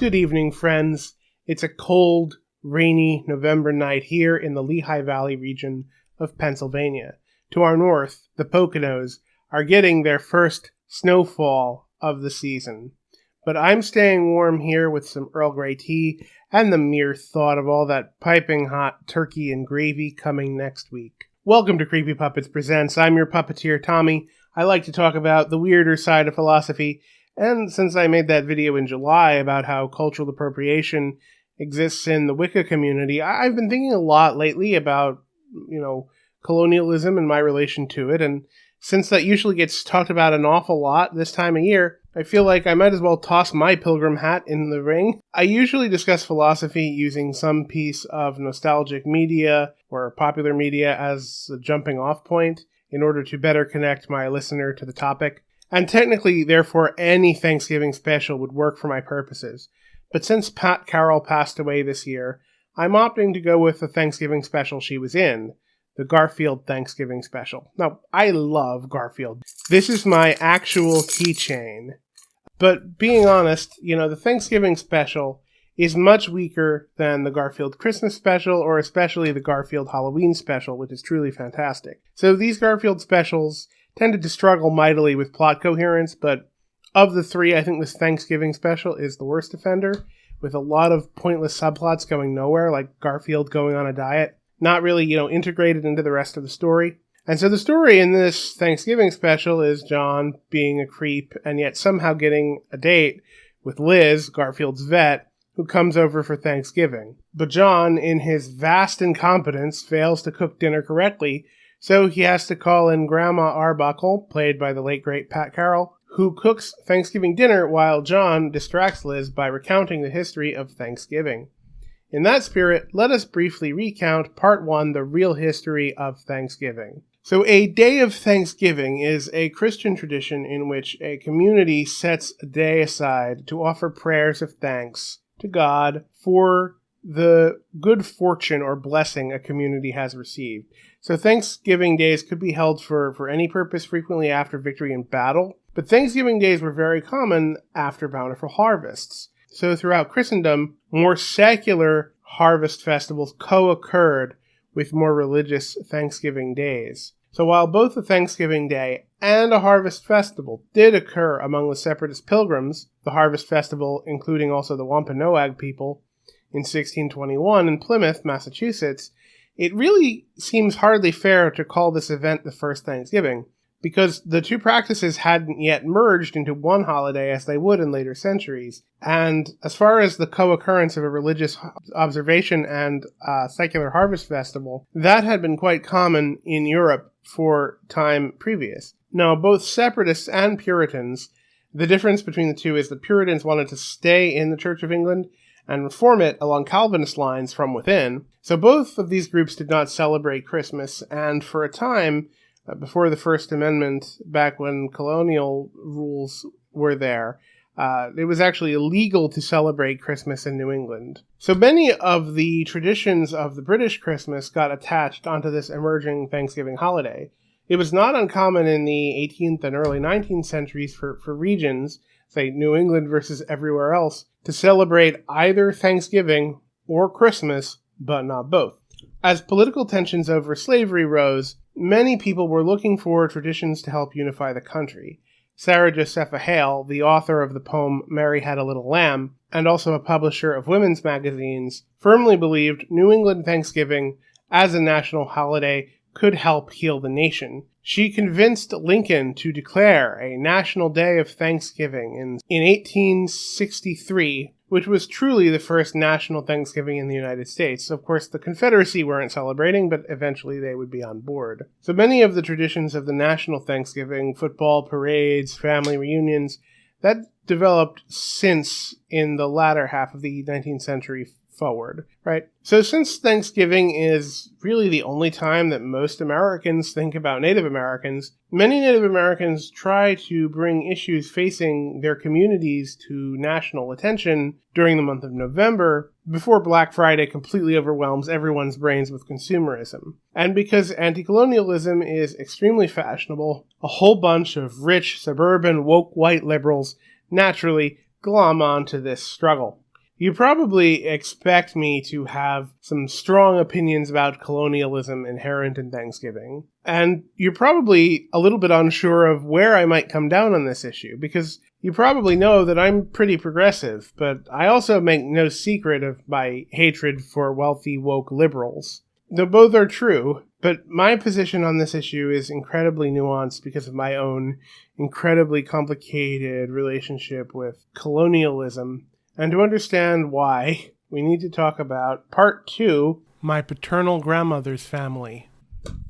Good evening, friends. It's a cold, rainy November night here in the Lehigh Valley region of Pennsylvania. To our north, the Poconos are getting their first snowfall of the season. But I'm staying warm here with some Earl Grey tea and the mere thought of all that piping hot turkey and gravy coming next week. Welcome to Creepy Puppets Presents. I'm your puppeteer, Tommy. I like to talk about the weirder side of philosophy. And since I made that video in July about how cultural appropriation exists in the Wicca community, I've been thinking a lot lately about, colonialism and my relation to it. And since that usually gets talked about an awful lot this time of year, I feel like I might as well toss my pilgrim hat in the ring. I usually discuss philosophy using some piece of nostalgic media or popular media as a jumping off point in order to better connect my listener to the topic. And technically, therefore, any Thanksgiving special would work for my purposes. But since Pat Carroll passed away this year, I'm opting to go with the Thanksgiving special she was in, the Garfield Thanksgiving Special. Now, I love Garfield. This is my actual keychain. But being honest, the Thanksgiving special is much weaker than the Garfield Christmas special, or especially the Garfield Halloween special, which is truly fantastic. So these Garfield specials tended to struggle mightily with plot coherence, but of the three, I think this Thanksgiving special is the worst offender, with a lot of pointless subplots going nowhere, like Garfield going on a diet, not really, integrated into the rest of the story. And so the story in this Thanksgiving special is John being a creep and yet somehow getting a date with Liz, Garfield's vet, who comes over for Thanksgiving. But John, in his vast incompetence, fails to cook dinner correctly, so he has to call in Grandma Arbuckle, played by the late great Pat Carroll, who cooks Thanksgiving dinner while John distracts Liz by recounting the history of Thanksgiving. In that spirit, let us briefly recount Part 1, the real history of Thanksgiving. So a day of Thanksgiving is a Christian tradition in which a community sets a day aside to offer prayers of thanks to God for the good fortune or blessing a community has received. So Thanksgiving days could be held for any purpose, frequently after victory in battle, but Thanksgiving days were very common after bountiful harvests. So throughout Christendom, more secular harvest festivals co-occurred with more religious Thanksgiving days. So while both a Thanksgiving Day and a harvest festival did occur among the separatist pilgrims, the harvest festival including also the Wampanoag people, in 1621 in Plymouth, Massachusetts, it really seems hardly fair to call this event the first Thanksgiving, because the two practices hadn't yet merged into one holiday as they would in later centuries. And as far as the co-occurrence of a religious observation and a secular harvest festival, that had been quite common in Europe for time previous. Now, both separatists and Puritans, the difference between the two is the Puritans wanted to stay in the Church of England and reform it along Calvinist lines from within. So both of these groups did not celebrate Christmas, and for a time, before the First Amendment, back when colonial rules were there, it was actually illegal to celebrate Christmas in New England. So many of the traditions of the British Christmas got attached onto this emerging Thanksgiving holiday. It was not uncommon in the 18th and early 19th centuries for regions, say New England versus everywhere else, to celebrate either Thanksgiving or Christmas, but not both. As political tensions over slavery rose, many people were looking for traditions to help unify the country. Sarah Josepha Hale, the author of the poem Mary Had a Little Lamb, and also a publisher of women's magazines, firmly believed New England Thanksgiving as a national holiday could help heal the nation. She convinced Lincoln to declare a National Day of Thanksgiving in 1863, which was truly the first national Thanksgiving in the United States. Of course, the Confederacy weren't celebrating, but eventually they would be on board. So many of the traditions of the national Thanksgiving, football, parades, family reunions, that developed since in the latter half of the 19th century forward, right? So since Thanksgiving is really the only time that most Americans think about Native Americans, many Native Americans try to bring issues facing their communities to national attention during the month of November before Black Friday completely overwhelms everyone's brains with consumerism. And because anti-colonialism is extremely fashionable, a whole bunch of rich, suburban, woke white liberals naturally glom onto this struggle. You probably expect me to have some strong opinions about colonialism inherent in Thanksgiving, and you're probably a little bit unsure of where I might come down on this issue, because you probably know that I'm pretty progressive, but I also make no secret of my hatred for wealthy, woke liberals. Though both are true, but my position on this issue is incredibly nuanced because of my own incredibly complicated relationship with colonialism. And to understand why, we need to talk about Part 2, my paternal grandmother's family.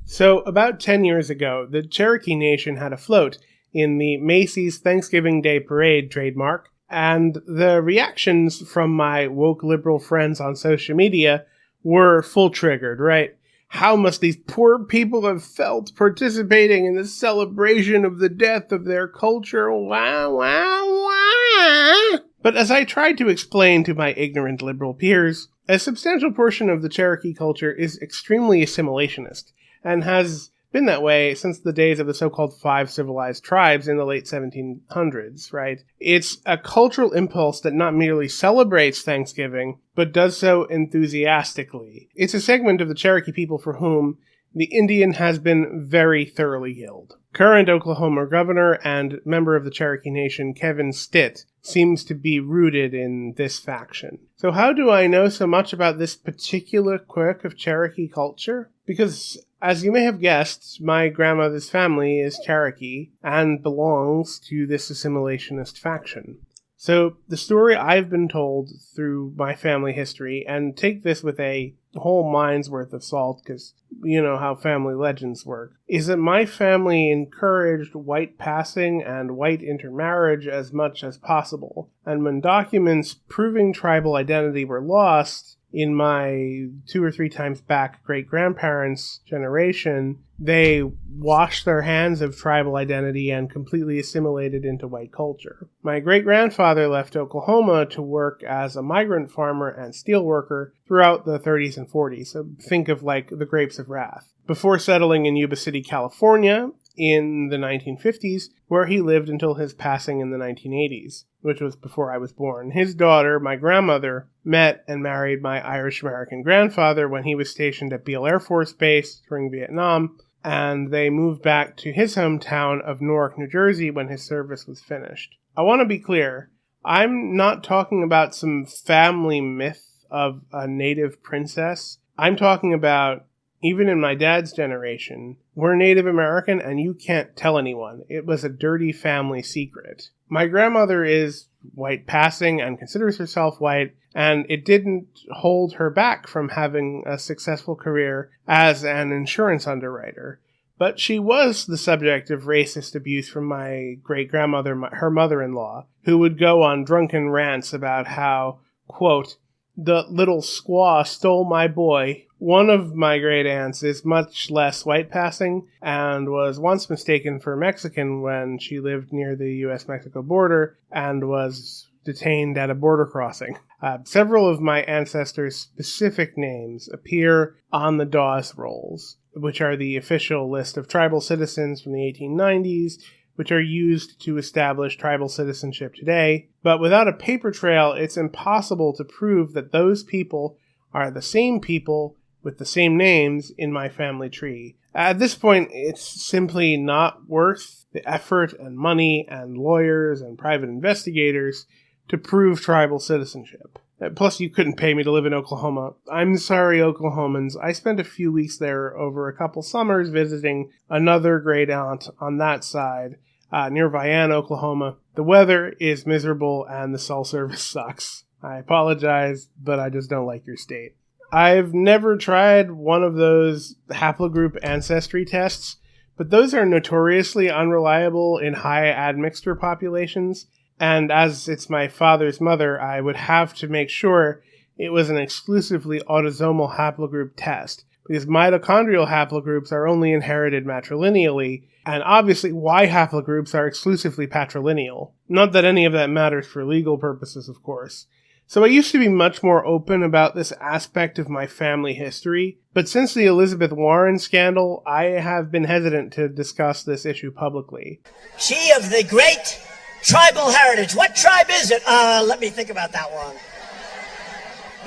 So, about 10 years ago, the Cherokee Nation had a float in the Macy's Thanksgiving Day Parade trademark, and the reactions from my woke liberal friends on social media were full-triggered, right? How must these poor people have felt participating in the celebration of the death of their culture? Wow, wow, wow! But as I tried to explain to my ignorant liberal peers, a substantial portion of the Cherokee culture is extremely assimilationist, and has been that way since the days of the so-called 5 civilized tribes in the late 1700s, right? It's a cultural impulse that not merely celebrates Thanksgiving, but does so enthusiastically. It's a segment of the Cherokee people for whom the Indian has been very thoroughly killed. Current Oklahoma governor and member of the Cherokee Nation, Kevin Stitt, seems to be rooted in this faction. So how do I know so much about this particular quirk of Cherokee culture? Because, as you may have guessed, my grandmother's family is Cherokee and belongs to this assimilationist faction. So, the story I've been told through my family history, and take this with a whole mind's worth of salt, because you know how family legends work, is that my family encouraged white passing and white intermarriage as much as possible. And when documents proving tribal identity were lost, in my 2 or 3 times back great-grandparents' generation, they washed their hands of tribal identity and completely assimilated into white culture. My great-grandfather left Oklahoma to work as a migrant farmer and steelworker throughout the 30s and 40s, so think of like the Grapes of Wrath, before settling in Yuba City, California in the 1950s, where he lived until his passing in the 1980s, which was before I was born. His daughter, my grandmother, met and married my Irish-American grandfather when he was stationed at Beale Air Force Base during Vietnam, and they moved back to his hometown of Newark, New Jersey when his service was finished. I want to be clear, I'm not talking about some family myth of a native princess. I'm talking about, even in my dad's generation, we're Native American and you can't tell anyone. It was a dirty family secret. My grandmother is white passing and considers herself white, and it didn't hold her back from having a successful career as an insurance underwriter. But she was the subject of racist abuse from my great-grandmother, her mother-in-law, who would go on drunken rants about how, quote, "the little squaw stole my boy." One of my great-aunts is much less white-passing and was once mistaken for Mexican when she lived near the U.S.-Mexico border and was detained at a border crossing. Several of my ancestors' specific names appear on the Dawes Rolls, which are the official list of tribal citizens from the 1890s, which are used to establish tribal citizenship today. But without a paper trail, it's impossible to prove that those people are the same people with the same names in my family tree. At this point, it's simply not worth the effort and money and lawyers and private investigators to prove tribal citizenship. Plus, you couldn't pay me to live in Oklahoma. I'm sorry, Oklahomans. I spent a few weeks there over a couple summers visiting another great aunt on that side, near Vian, Oklahoma. The weather is miserable and the cell service sucks. I apologize, but I just don't like your state. I've never tried one of those haplogroup ancestry tests, but those are notoriously unreliable in high admixture populations, and as it's my father's mother, I would have to make sure it was an exclusively autosomal haplogroup test, because mitochondrial haplogroups are only inherited matrilineally, and obviously Y haplogroups are exclusively patrilineal. Not that any of that matters for legal purposes, of course. So I used to be much more open about this aspect of my family history, but since the Elizabeth Warren scandal, I have been hesitant to discuss this issue publicly. She of the great tribal heritage. What tribe is it? Let me think about that one.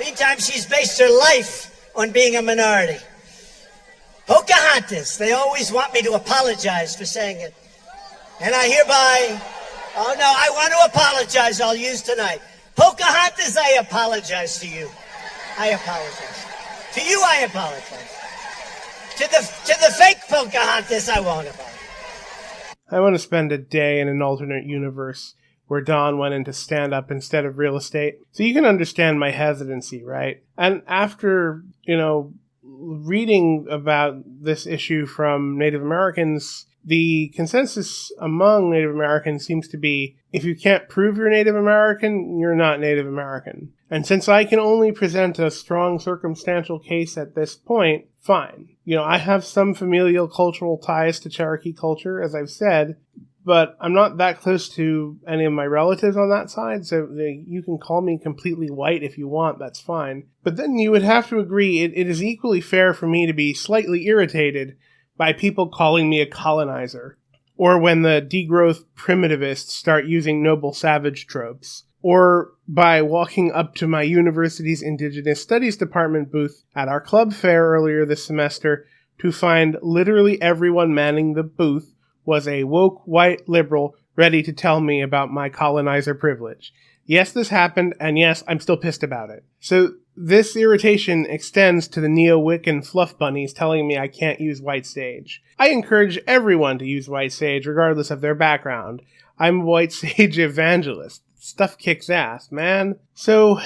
Meantime, she's based her life on being a minority. Pocahontas. They always want me to apologize for saying it. And I hereby, oh no, I want to apologize. I'll use tonight. Pocahontas, I apologize to you. I apologize. To you, I apologize. To the fake Pocahontas, I won't apologize. I want to spend a day in an alternate universe where Don went into stand-up instead of real estate. So you can understand my hesitancy, right? And after, reading about this issue from Native Americans, the consensus among Native Americans seems to be, if you can't prove you're Native American, you're not Native American. And since I can only present a strong circumstantial case at this point, fine. I have some familial cultural ties to Cherokee culture, as I've said, but I'm not that close to any of my relatives on that side, so you can call me completely white if you want, that's fine. But then you would have to agree it is equally fair for me to be slightly irritated by people calling me a colonizer, or when the degrowth primitivists start using noble savage tropes, or by walking up to my university's Indigenous Studies Department booth at our club fair earlier this semester to find literally everyone manning the booth was a woke white liberal ready to tell me about my colonizer privilege. Yes, this happened, and yes, I'm still pissed about it. So this irritation extends to the neo-Wiccan fluff bunnies telling me I can't use white sage. I encourage everyone to use white sage regardless of their background. I'm a white sage evangelist. Stuff kicks ass, man. So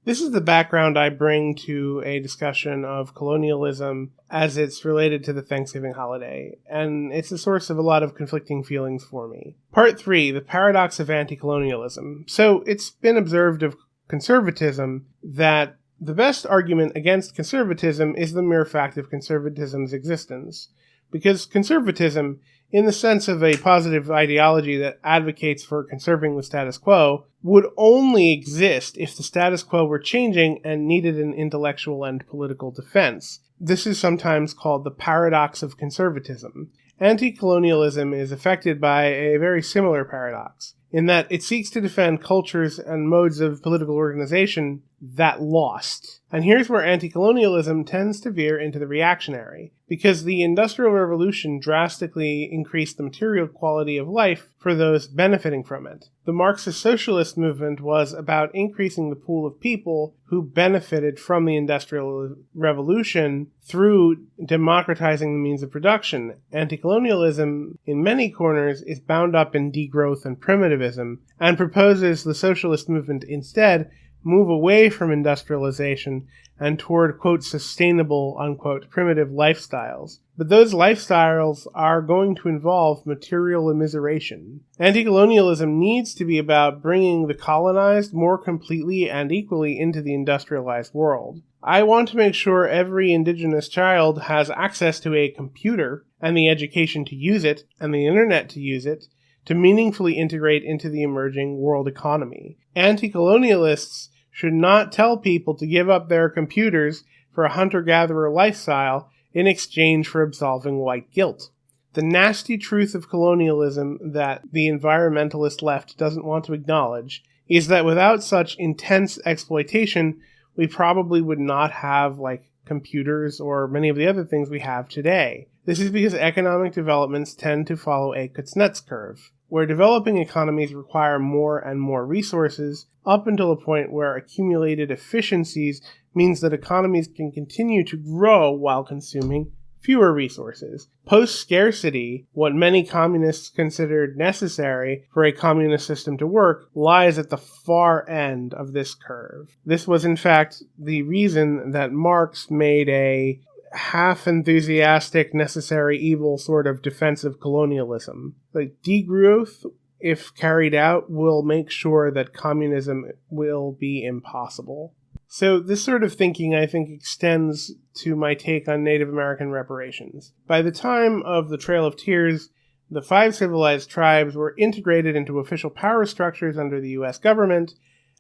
this is the background I bring to a discussion of colonialism as it's related to the Thanksgiving holiday, and it's a source of a lot of conflicting feelings for me. Part 3, the paradox of anti-colonialism. So it's been observed of conservatism that the best argument against conservatism is the mere fact of conservatism's existence. Because conservatism, in the sense of a positive ideology that advocates for conserving the status quo, would only exist if the status quo were changing and needed an intellectual and political defense. This is sometimes called the paradox of conservatism. Anti-colonialism is affected by a very similar paradox, in that it seeks to defend cultures and modes of political organization that lost. And here's where anti-colonialism tends to veer into the reactionary, because the Industrial Revolution drastically increased the material quality of life for those benefiting from it. The Marxist socialist movement was about increasing the pool of people who benefited from the Industrial Revolution through democratizing the means of production. Anti-colonialism, in many corners, is bound up in degrowth and primitivism, and proposes the socialist movement instead move away from industrialization and toward, quote, sustainable, unquote, primitive lifestyles. But those lifestyles are going to involve material immiseration. Anti-colonialism needs to be about bringing the colonized more completely and equally into the industrialized world. I want to make sure every indigenous child has access to a computer and the education to use it and the internet to use it to meaningfully integrate into the emerging world economy. Anti-colonialists should not tell people to give up their computers for a hunter-gatherer lifestyle in exchange for absolving white guilt. The nasty truth of colonialism that the environmentalist left doesn't want to acknowledge is that without such intense exploitation, we probably would not have, computers or many of the other things we have today. This is because economic developments tend to follow a Kuznets curve, where developing economies require more and more resources up until a point where accumulated efficiencies means that economies can continue to grow while consuming fewer resources. Post-scarcity, what many communists considered necessary for a communist system to work, lies at the far end of this curve. This was, in fact, the reason that Marx made a half-enthusiastic, necessary evil sort of defensive colonialism. Degrowth, if carried out, will make sure that communism will be impossible. So this sort of thinking, I think, extends to my take on Native American reparations. By the time of the Trail of Tears, the 5 civilized tribes were integrated into official power structures under the U.S. government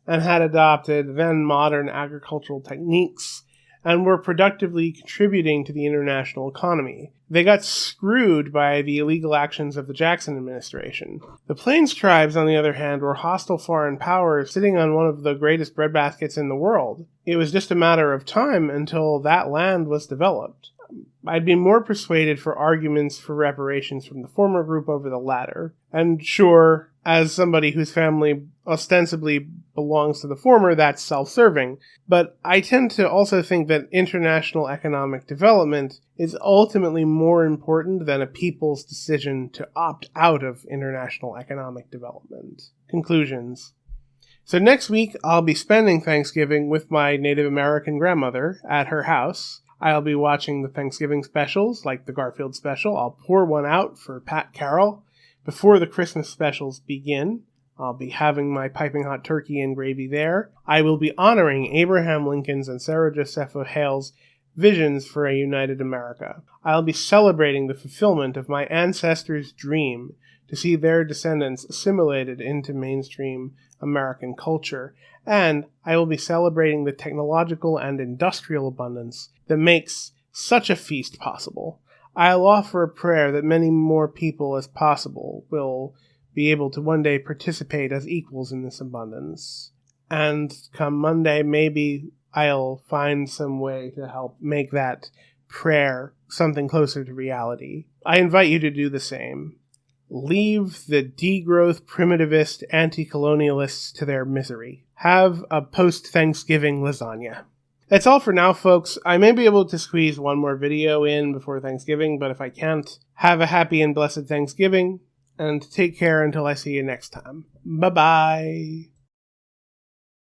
and had adopted then modern agricultural techniques and were productively contributing to the international economy. They got screwed by the illegal actions of the Jackson administration. The Plains tribes, on the other hand, were hostile foreign powers sitting on one of the greatest breadbaskets in the world. It was just a matter of time until that land was developed. I'd be more persuaded for arguments for reparations from the former group over the latter. And sure, as somebody whose family ostensibly belongs to the former, that's self-serving. But I tend to also think that international economic development is ultimately more important than a people's decision to opt out of international economic development. Conclusions. So next week, I'll be spending Thanksgiving with my Native American grandmother at her house. I'll be watching the Thanksgiving specials, like the Garfield Special. I'll pour one out for Pat Carroll. Before the Christmas specials begin, I'll be having my piping hot turkey and gravy there. I will be honoring Abraham Lincoln's and Sarah Josepha Hale's visions for a united America. I'll be celebrating the fulfillment of my ancestors' dream to see their descendants assimilated into mainstream American culture. And I will be celebrating the technological and industrial abundance that makes such a feast possible. I'll offer a prayer that many more people as possible will be able to one day participate as equals in this abundance. And come Monday, maybe I'll find some way to help make that prayer something closer to reality. I invite you to do the same. Leave the degrowth primitivist anti-colonialists to their misery. Have a post-Thanksgiving lasagna. That's all for now, folks. I may be able to squeeze one more video in before Thanksgiving, but if I can't, have a happy and blessed Thanksgiving, and take care until I see you next time. Bye-bye.